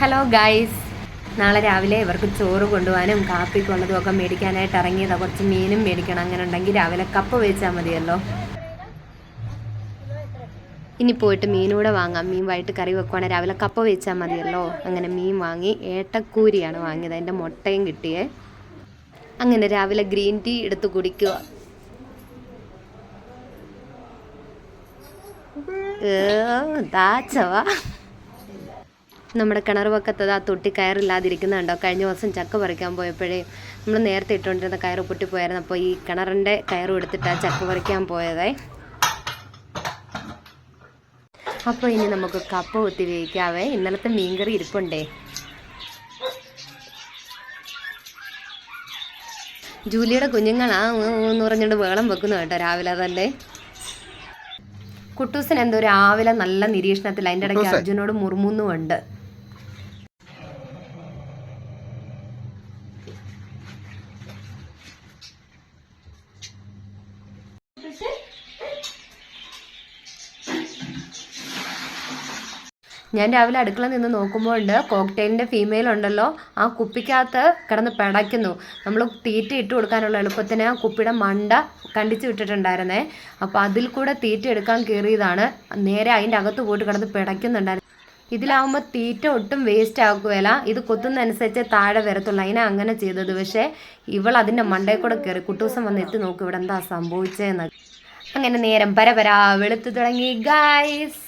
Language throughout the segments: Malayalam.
ഹലോ ഗൈസ്, നാളെ രാവിലെ ഇവർക്ക് ചോറ് കൊണ്ടുപോകാനും കാപ്പിക്കുള്ളതും ഒക്കെ മേടിക്കാനായിട്ട് ഇറങ്ങിയതാണ്. കുറച്ച് മീനും മേടിക്കണം. അങ്ങനെ ഉണ്ടെങ്കിൽ രാവിലെ കപ്പ വേവിച്ചാൽ മതിയല്ലോ. ഇനി പോയിട്ട് മീനൂടെ വാങ്ങാം. മീൻ വൈകിട്ട് കറി വെക്കുവാണെങ്കിൽ രാവിലെ കപ്പ വേവിച്ചാൽ മതിയല്ലോ. അങ്ങനെ മീൻ വാങ്ങി. ഏട്ടക്കൂരിയാണ് വാങ്ങിയത്. അതിൻ്റെ മുട്ടയും കിട്ടിയേ. അങ്ങനെ രാവിലെ ഗ്രീൻ ടീ എടുത്ത് കുടിക്കുക. ദാച്ചവാ നമ്മുടെ കിണർ വക്കത്തത് ആ തൊട്ടി കയറില്ലാതിരിക്കുന്നുണ്ടോ. കഴിഞ്ഞ ദിവസം ചക്ക പറിക്കാൻ പോയപ്പോഴേ നമ്മൾ നേരത്തെ ഇട്ടുകൊണ്ടിരുന്ന കയറ് പൊട്ടിപ്പോയായിരുന്നു. അപ്പോൾ ഈ കിണറിൻ്റെ കയറും എടുത്തിട്ട് ആ ചക്ക പറിക്കാൻ പോയതേ. അപ്പോൾ ഇനി നമുക്ക് കപ്പ കുത്തി വേവിക്കാവേ. ഇന്നലത്തെ മീൻകറി ഇരിപ്പുണ്ടേ. ജൂലിയുടെ കുഞ്ഞുങ്ങളാ എന്ന് പറഞ്ഞുകൊണ്ട് വേളം വെക്കുന്നു കേട്ടോ രാവിലെ തന്നെ. കുട്ടൂസൻ എന്തോ രാവിലെ നല്ല നിരീക്ഷണത്തിൽ. അതിൻ്റെ ഇടയ്ക്ക് അർജുനോട് മുറുമുന്നുമുണ്ട്. ഞാൻ രാവിലെ അടുക്കള നിന്ന് നോക്കുമ്പോൾ കോക്ടെയിലിൻ്റെ ഫീമെയിൽ ഉണ്ടല്ലോ, ആ കുപ്പിക്കകത്ത് കിടന്ന് പിടയ്ക്കുന്നു. നമ്മൾ തീറ്റ ഇട്ട് കൊടുക്കാനുള്ള എളുപ്പത്തിന് ആ കുപ്പിയുടെ മണ്ട കണ്ടിച്ച് വിട്ടിട്ടുണ്ടായിരുന്നേ. അപ്പോൾ അതിൽ കൂടെ തീറ്റ എടുക്കാൻ കയറിയതാണ്. നേരെ അതിൻ്റെ അകത്ത് പോയിട്ട് കിടന്ന് പിടയ്ക്കുന്നുണ്ടായിരുന്നു. ഇതിലാവുമ്പോൾ തീറ്റ ഒട്ടും വേസ്റ്റ് ആക്കുകയില്ല. ഇത് കൊത്തുന്നതനുസരിച്ച് താഴെ വരത്തുള്ളൂ. അതിനെ അങ്ങനെ ചെയ്തത്. പക്ഷേ ഇവൾ അതിൻ്റെ മണ്ടയിൽ കൂടെ കയറി. കുട്ടൂസം വന്ന് എത്തി നോക്കും ഇവിടെ എന്താ സംഭവിച്ചതെന്ന്. അങ്ങനെ നേരം പരപരാ വെളുത്തു തുടങ്ങി ഗൈസ്.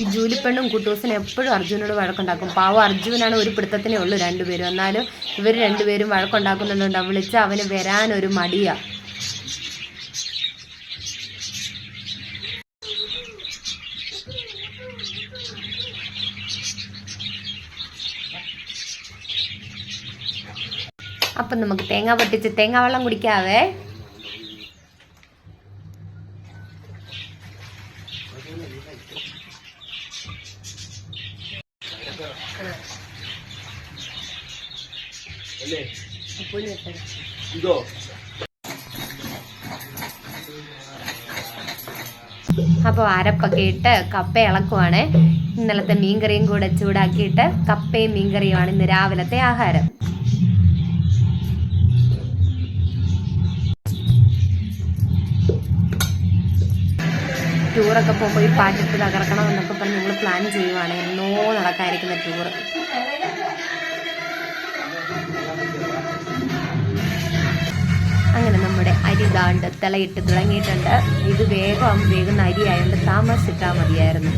ഈ ജൂലിപ്പെണ്ണും കുട്ടൂസിനും എപ്പോഴും അർജുനോട് വഴക്കുണ്ടാക്കും. പാവം അർജുനാണ് ഒരു പിടുത്തത്തിനേ ഉള്ളൂ രണ്ടുപേരും. എന്നാലും ഇവർ രണ്ടുപേരും വഴക്കുണ്ടാക്കുന്നുണ്ടാവും. വിളിച്ച് അവന് വരാനൊരു മടിയാ. അപ്പം നമുക്ക് തേങ്ങ പൊട്ടിച്ച് തേങ്ങ വെള്ളം കുടിക്കാവേ. അപ്പോൾ അരപ്പൊക്കെ ഇട്ട് കപ്പ ഇളക്കുവാണ്. ഇന്നലത്തെ മീൻകറിയും കൂടെ ചൂടാക്കിയിട്ട് കപ്പയും മീൻകറിയുമാണ് ഇന്ന് രാവിലത്തെ ആഹാരം. ടൂറൊക്കെ പോകുമ്പോൾ ഈ പാട്ടിട്ട് തകർക്കണം എന്നൊക്കെ പറഞ്ഞ് ഞങ്ങൾ പ്ലാൻ ചെയ്യുവാണ്. എന്നോ നടക്കാതിരിക്കുന്ന ടൂറ്. അങ്ങനെ നമ്മുടെ അരി ദാണ്ട് തിളയിട്ട് തുടങ്ങിയിട്ടുണ്ട്. ഇത് വേഗുന്ന അരി ആയതുകൊണ്ട് താമസിച്ചിട്ടാൽ മതിയായിരുന്നു.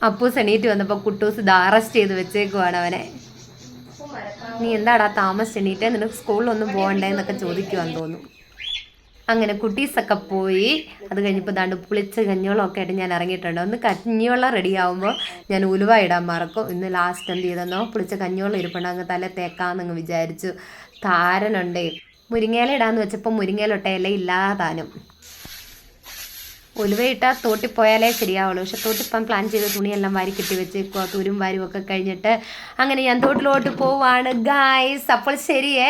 അപ്പൂസ് എണീറ്റ് വന്നപ്പോൾ കുട്ടൂസ് ഇത് അറസ്റ്റ് ചെയ്ത് വെച്ചേക്കുവാണ് അവനെ. നീ എന്താടാ താമസിച്ച് എണീറ്റേ, നിനക്ക് സ്കൂളിലൊന്നും പോകണ്ടേ എന്നൊക്കെ ചോദിക്കുവാന്ന് തോന്നുന്നു. അങ്ങനെ കുട്ടീസൊക്കെ പോയി. അത് കഴിഞ്ഞപ്പോൾ ദാണ്ട് പുളിച്ച കഞ്ഞിവെള്ളമൊക്കെ ആയിട്ട് ഞാൻ ഇറങ്ങിയിട്ടുണ്ട്. ഒന്ന് കഞ്ഞിവെള്ളം റെഡി ആകുമ്പോൾ ഞാൻ ഉലുവ ഇടാൻ മറക്കും. ഇന്ന് ലാസ്റ്റ് എന്ത് ചെയ്തെന്നോ പുളിച്ച കഞ്ഞിവെള്ളം ഇരിപ്പുണ്ട്. അങ്ങ് തല തേക്കാമെന്നങ്ങ് വിചാരിച്ചു. താരനുണ്ടേ. മുരിങ്ങയില ഇടാന്ന് വെച്ചപ്പോൾ മുരിങ്ങയിലൊട്ട ഇല ഇല്ലാതാനും. ഉലുവയിട്ടാൽ തോട്ടിപ്പോയാലേ ശരിയാവുള്ളൂ. പക്ഷെ തോട്ടിപ്പം പ്ലാൻ ചെയ്ത് തുണിയെല്ലാം വാരി കെട്ടി വെച്ചേക്കുക. തുരും വാരും ഒക്കെ കഴിഞ്ഞിട്ട് അങ്ങനെ ഞാൻ തോട്ടിലോട്ട് പോവാണ് ഗായ്സ്. അപ്പോൾ ശരിയേ.